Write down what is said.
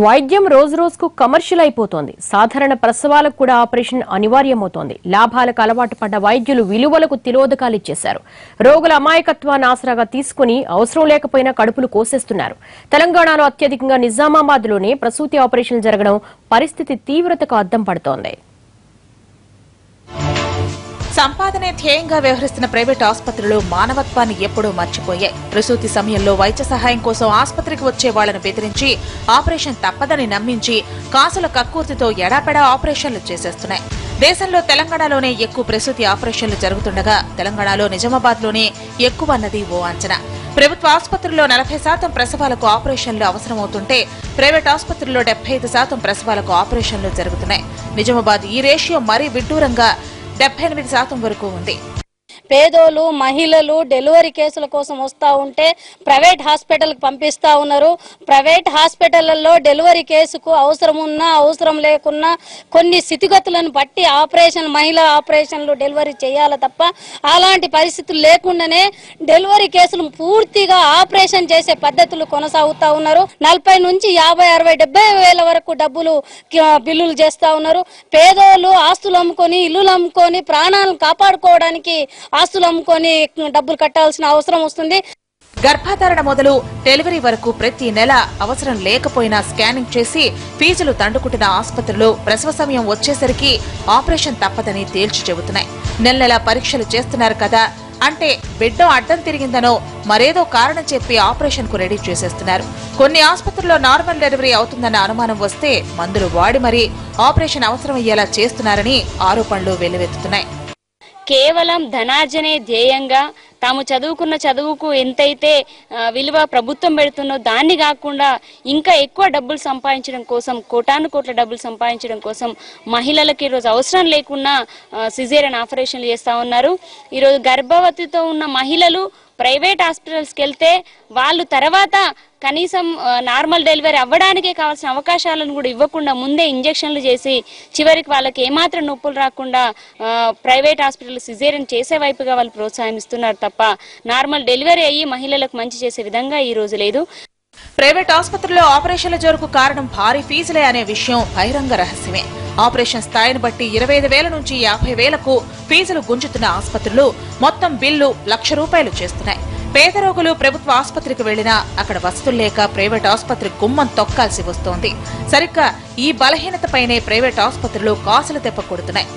వైద్యం రోజు రోజుకు కమర్షియల్ అయిపోతోంది. సాధారణ ప్రసవాలకు కూడా ఆపరేషన్ అనివార్యమవుతోంది. లాభాలకు అలవాటు పడ్డ వైద్యులు విలువలకు తిలోదకాలు ఇచ్చేశారు. రోగుల అమాయకత్వాన్ని ఆసరాగా తీసుకుని అవసరం లేకపోయినా కడుపులు కోసేస్తున్నారు. తెలంగాణలో అత్యధికంగా నిజామాబాద్లోనే ప్రసూతి ఆపరేషన్లు జరగడం పరిస్థితి తీవ్రతకు అద్దం పడుతోంది. సంపాదనే ధ్యేయంగా వ్యవహరిస్తున్న ప్రైవేట్ ఆసుపత్రులు మానవత్వాన్ని ఎప్పుడూ మర్చిపోయాయి. ప్రసూతి సమయంలో వైద్య సహాయం కోసం ఆసుపత్రికి వచ్చే వాళ్లను బెదిరించి ఆపరేషన్ తప్పదని నమ్మించి కాసుల కక్కుర్తితో ఎడాపెడా ఆపరేషన్లు చేసేస్తున్నాయి. దేశంలో తెలంగాణలోనే ఎక్కువ ప్రసూతి ఆపరేషన్లు జరుగుతుండగా తెలంగాణలో నిజామాబాద్లోనే ఎక్కువ అన్నది ఓ అంచనా. ప్రభుత్వ ఆసుపత్రుల్లో 40% ప్రసవాలకు ఆపరేషన్లు అవసరమవుతుంటే ప్రైవేట్ ఆసుపత్రుల్లో 75% ప్రసవాలకు ఆపరేషన్లు జరుగుతున్నాయి. నిజామాబాద్ ఈ రేషియో మరీ విడ్డూరంగా 78% వరకు ఉంది. పేదోళ్ళు మహిళలు డెలివరీ కేసుల కోసం వస్తూ ఉంటే ప్రైవేట్ హాస్పిటల్కి పంపిస్తూ ఉన్నారు. ప్రైవేట్ హాస్పిటళ్లలో డెలివరీ కేసుకు అవసరం ఉన్నా అవసరం లేకున్నా కొన్ని స్థితిగతులను బట్టి మహిళా ఆపరేషన్లు డెలివరీ చేయాలి తప్ప అలాంటి పరిస్థితులు లేకుండానే డెలివరీ కేసులు పూర్తిగా ఆపరేషన్ చేసే పద్ధతులు కొనసాగుతూ ఉన్నారు. 40 నుంచి 50, 60, 70 వేల వరకు బిల్లులు చేస్తూ ఉన్నారు. పేదోళ్ళు ఆస్తులు అమ్ముకొని ఇల్లులు అమ్ముకొని ప్రాణాలను కాపాడుకోవడానికి ఆస్తులు అమ్ముకొని డబ్బులు కట్టాల్సిన అవసరం వస్తుంది. గర్భధారణ మొదలు డెలివరీ వరకు ప్రతి నెల అవసరం లేకపోయినా స్కానింగ్ చేసి ఫీజులు తండుకుంటున్న ఆసుపత్రులు ప్రసవ సమయం వచ్చేసరికి ఆపరేషన్ తప్పదని తేల్చి చెబుతున్నాయి. నెల పరీక్షలు చేస్తున్నారు కదా అంటే బిడ్డ అడ్డం తిరిగిందనో మరేదో కారణం చెప్పి ఆపరేషన్ కు రెడీ చేసేస్తున్నారు. కొన్ని ఆసుపత్రుల్లో నార్మల్ డెలివరీ అవుతుందన్న అనుమానం వస్తే మందులు వాడి మరీ ఆపరేషన్ అవసరమయ్యేలా చేస్తున్నారని ఆరోపణలు వెల్లువెత్తుతున్నాయి. కేవలం ధనార్జనే ధ్యేయంగా తాము చదువుకున్న చదువుకు ఎంతైతే విలువ ప్రభుత్వం పెడుతుందో దాన్ని కాకుండా ఇంకా ఎక్కువ డబ్బులు సంపాదించడం కోసం కోటాను కోట్ల డబ్బులు సంపాదించడం కోసం మహిళలకు ఈరోజు అవసరం లేకున్నా సిజేరియన్ ఆపరేషన్లు చేస్తూ ఉన్నారు. ఈరోజు గర్భవతితో ఉన్న మహిళలు ప్రైవేట్ హాస్పిటల్స్కి వెళ్తే వాళ్ళు తర్వాత కనీసం నార్మల్ డెలివరీ అవ్వడానికే కావాల్సిన అవకాశాలను కూడా ఇవ్వకుండా ముందే ఇంజెక్షన్లు చేసి చివరికి వాళ్ళకి ఏమాత్రం నొప్పులు రాకుండా ప్రైవేట్ హాస్పిటల్ సిజేరియన్ చేసే వైపుగా వాళ్ళు ప్రోత్సహిస్తున్నారు తప్ప నార్మల్ డెలివరీ అయ్యి మహిళలకు మంచి చేసే విధంగా ఈ రోజు లేదు. ప్రైవేట్ ఆసుపత్రుల్లో ఆపరేషన్ల జోరుకు కారణం భారీ ఫీజులే అనే విషయం బహిరంగ రహస్యమే. ఆపరేషన్ స్థాయిని బట్టి 25,000 నుంచి 50,000కు ఫీజులు గుంజుతున్న ఆసుపత్రులు మొత్తం బిల్లు ₹1,00,000 చేస్తున్నాయి. పేద రోగులు ప్రభుత్వ ఆసుపత్రికి వెళ్లినా అక్కడ వసతులు లేక ప్రైవేట్ ఆసుపత్రి గుమ్మం తొక్కాల్సి వస్తోంది. సరిగ్గా ఈ బలహీనతపైనే ప్రైవేట్ ఆసుపత్రులు కాసులు తెప్ప కొడుతున్నాయి.